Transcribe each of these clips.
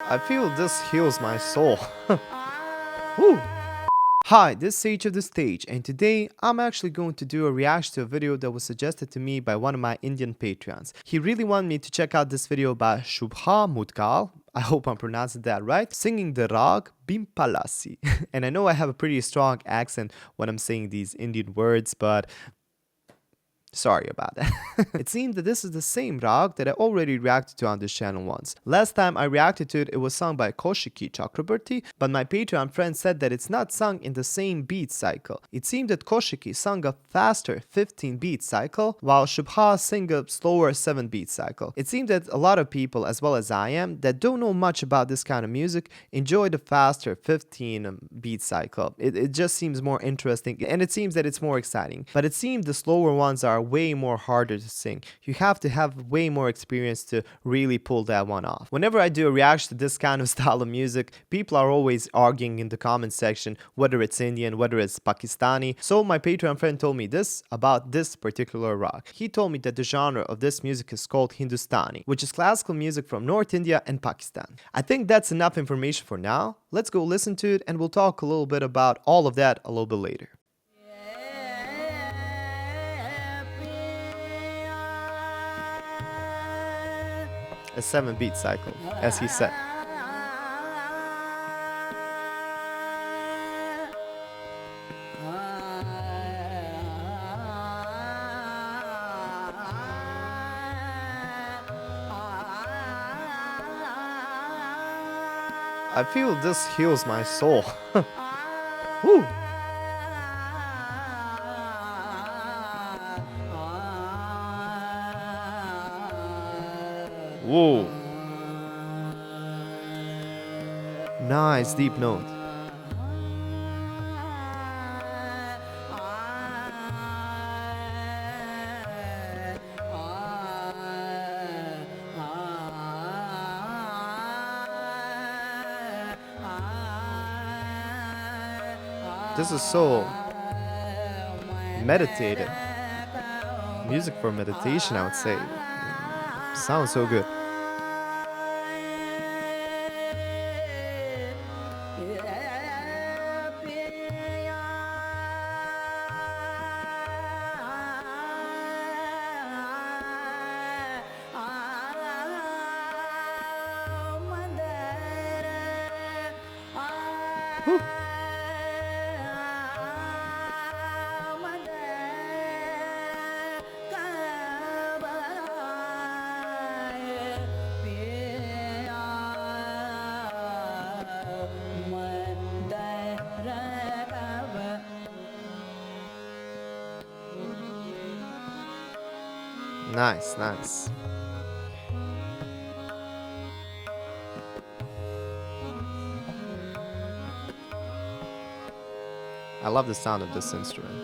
I feel this heals my soul. Woo! Hi, this is Sage of the Stage, and today I'm actually going to do a reaction to a video that was suggested to me by one of my Indian patrons. He really wanted me to check out this video by Shubha Mudgal, I hope I'm pronouncing that right, singing the Raag Bhimpalasi. And I know I have a pretty strong accent when I'm saying these Indian words, but sorry about that. It seems that this is the same rag that I already reacted to on this channel once. Last time I reacted to it, it was sung by Kaushiki Chakraborty, but my Patreon friend said that it's not sung in the same beat cycle. It seemed that Kaushiki sung a faster 15 beat cycle, while Shubha sang a slower 7 beat cycle. It seemed that a lot of people, as well as I am, that don't know much about this kind of music, enjoy the faster 15 beat cycle. It just seems more interesting, and it seems that it's more exciting. But it seems the slower ones are way more harder to sing. You have to have way more experience to really pull that one off. Whenever I do a reaction to this kind of style of music, people are always arguing in the comment section whether it's Indian, whether it's Pakistani. So my Patreon friend told me this about this particular rock. He told me that the genre of this music is called Hindustani, which is classical music from North India and Pakistan. I think that's enough information for now. Let's go listen to it, and we'll talk a little bit about all of that a little bit later. A 7 beat cycle, as he said. I feel this heals my soul. Woo! Whoa. Nice deep note. This is so meditative. Music for meditation, I would say. Sounds so good. Whew. Nice, nice. I love the sound of this instrument.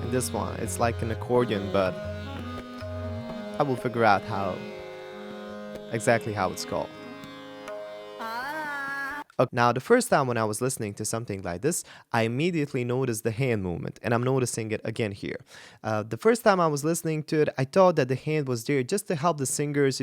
And this one, it's like an accordion, but I will figure out exactly how it's called. Okay. Now, the first time when I was listening to something like this, I immediately noticed the hand movement, and I'm noticing it again here. The first time I was listening to it, I thought that the hand was there just to help the singers,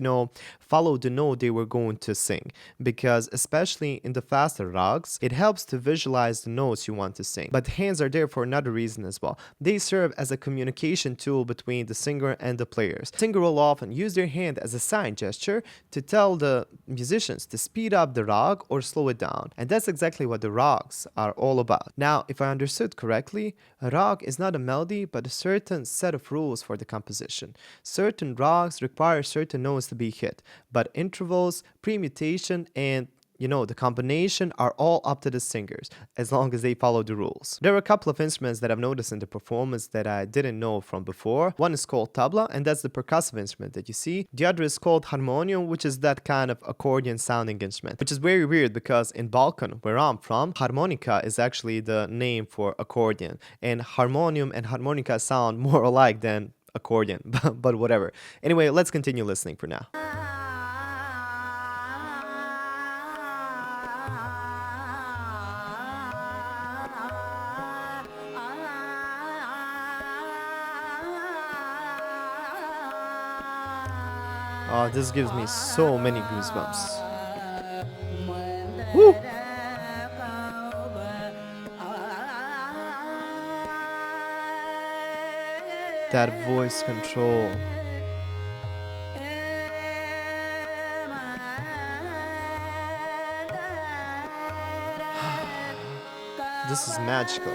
follow the note they were going to sing. Because especially in the faster rags, it helps to visualize the notes you want to sing. But hands are there for another reason as well. They serve as a communication tool between the singer and the players. The singer will often use their hand as a sign gesture to tell the musicians to speed up the rag or slow it down. And that's exactly what the rags are all about. Now, if I understood correctly, a rag is not a melody but a certain set of rules for the composition. Certain rags require certain notes to be hit, but intervals, permutation, and the combination are all up to the singers, as long as they follow the rules. There are a couple of instruments that I've noticed in the performance that I didn't know from before. One is called tabla, and that's the percussive instrument that you see. The other is called harmonium, which is that kind of accordion sounding instrument, which is very weird because in Balkan, where I'm from, harmonica is actually the name for accordion, and harmonium and harmonica sound more alike than accordion, but whatever. Anyway, let's continue listening for now. Oh, this gives me so many goosebumps. Woo! That voice control. This is magical.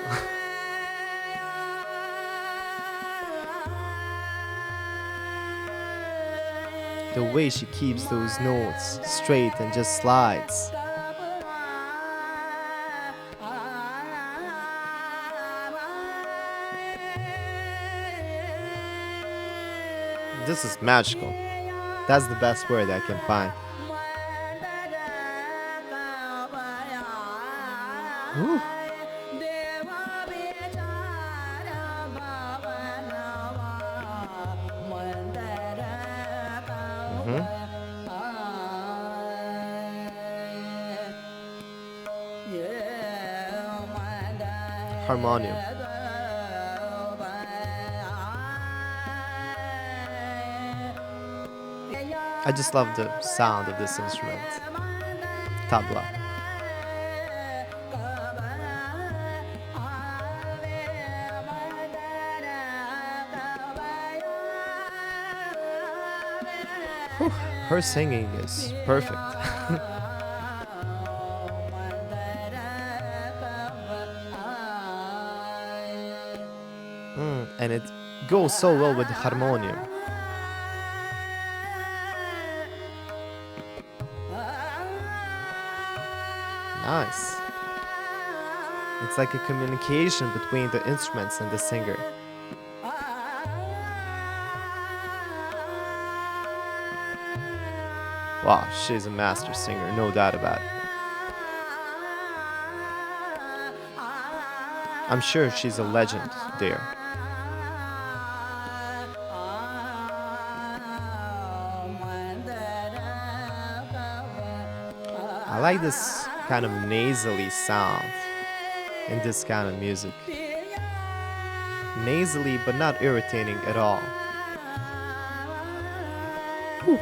The way she keeps those notes straight and just slides. This is magical. That's the best word I can find. Woo. Harmonium. I just love the sound of this instrument. Tabla. Whew, her singing is perfect. And it goes so well with the harmonium. Nice. It's like a communication between the instruments and the singer. Wow, she's a master singer, no doubt about it. I'm sure she's a legend there. I like this kind of nasally sound in this kind of music. Nasally, but not irritating at all. Whew.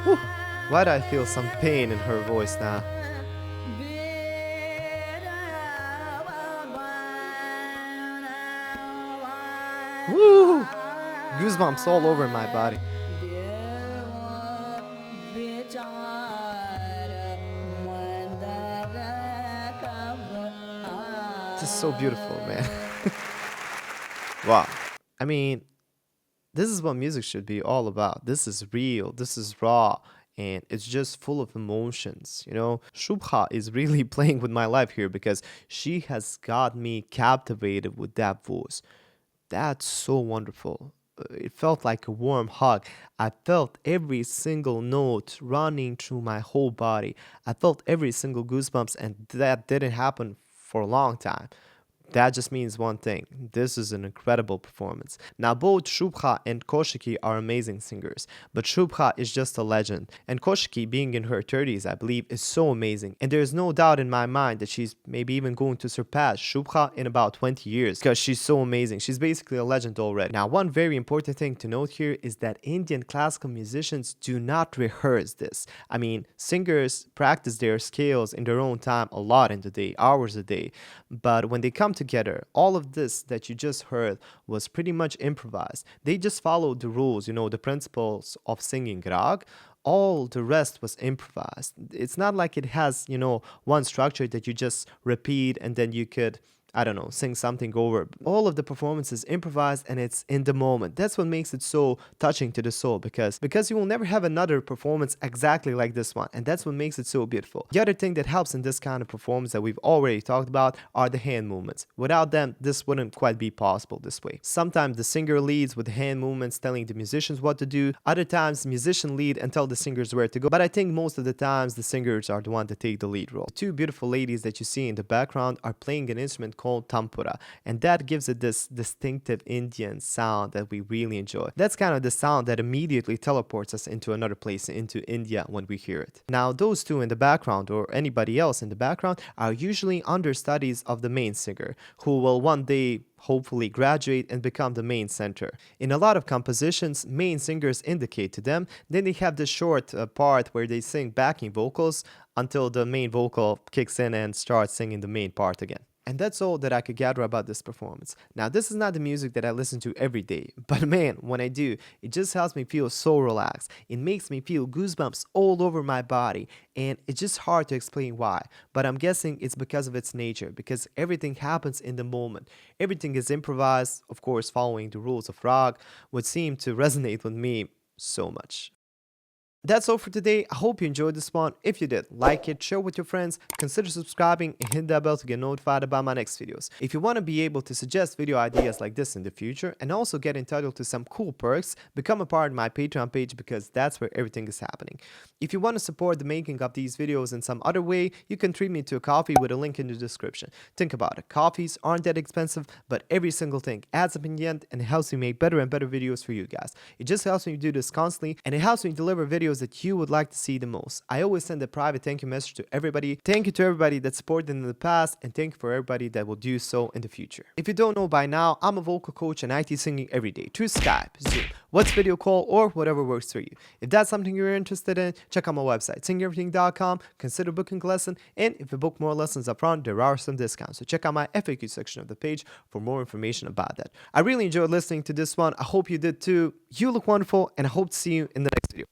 Whew. Why do I feel some pain in her voice now? Woo! Goosebumps all over my body. This is so beautiful, man. Wow. I mean, this is what music should be all about. This is real, this is raw, and it's just full of emotions. You know, Shubha is really playing with my life here because she has got me captivated with that voice. That's so wonderful. It felt like a warm hug. I felt every single note running through my whole body. I felt every single goosebumps, and that didn't happen for a long time. That just means one thing. This is an incredible performance. Now, both Shubha and Koshiki are amazing singers, but Shubha is just a legend. And Koshiki, being in her 30s, I believe, is so amazing. And there is no doubt in my mind that she's maybe even going to surpass Shubha in about 20 years because she's so amazing. She's basically a legend already. Now, one very important thing to note here is that Indian classical musicians do not rehearse this. I mean, singers practice their scales in their own time a lot in the day, hours a day. But when they come together, all of this that you just heard was pretty much improvised. They just followed the rules, you know, the principles of singing rag. All the rest was improvised. It's not like it has, you know, one structure that you just repeat and then you could, I don't know, sing something over. All of the performance is improvised and it's in the moment. That's what makes it so touching to the soul because you will never have another performance exactly like this one. And that's what makes it so beautiful. The other thing that helps in this kind of performance that we've already talked about are the hand movements. Without them, this wouldn't quite be possible this way. Sometimes the singer leads with the hand movements telling the musicians what to do. Other times the musician lead and tell the singers where to go. But I think most of the times the singers are the one that take the lead role. The two beautiful ladies that you see in the background are playing an instrument called tempura, and that gives it this distinctive Indian sound that we really enjoy. That's kind of the sound that immediately teleports us into another place, into India, when we hear it. Now, those two in the background, or anybody else in the background, are usually understudies of the main singer, who will one day hopefully graduate and become the main center. In a lot of compositions, main singers indicate to them, then they have this short part where they sing backing vocals until the main vocal kicks in and starts singing the main part again. And that's all that I could gather about this performance. Now, this is not the music that I listen to every day, but man, when I do, it just helps me feel so relaxed. It makes me feel goosebumps all over my body, and it's just hard to explain why. But I'm guessing it's because of its nature, because everything happens in the moment. Everything is improvised, of course, following the rules of Raag, which seem to resonate with me so much. That's all for today. I hope you enjoyed this one. If you did, like it, share with your friends, consider subscribing, and hit that bell to get notified about my next videos. If you want to be able to suggest video ideas like this in the future and also get entitled to some cool perks, become a part of my Patreon page, because that's where everything is happening. If you want to support the making of these videos in some other way, you can treat me to a coffee with a link in the description. Think about it. Coffees aren't that expensive, but every single thing adds up in the end, and it helps me make better and better videos for you guys. It just helps me do this constantly, and it helps me deliver videos that you would like to see the most. I always send a private thank you message to everybody. Thank you to everybody that supported in the past, and thank you for everybody that will do so in the future. If you don't know by now, I'm a vocal coach and I teach singing every day through Skype, Zoom, what's video call, or whatever works for you. If that's something you're interested in, check out my website, singeverything.com, consider booking a lesson, and if you book more lessons up front, there are some discounts. So check out my FAQ section of the page for more information about that. I really enjoyed listening to this one. I hope you did too. You look wonderful, and I hope to see you in the next video.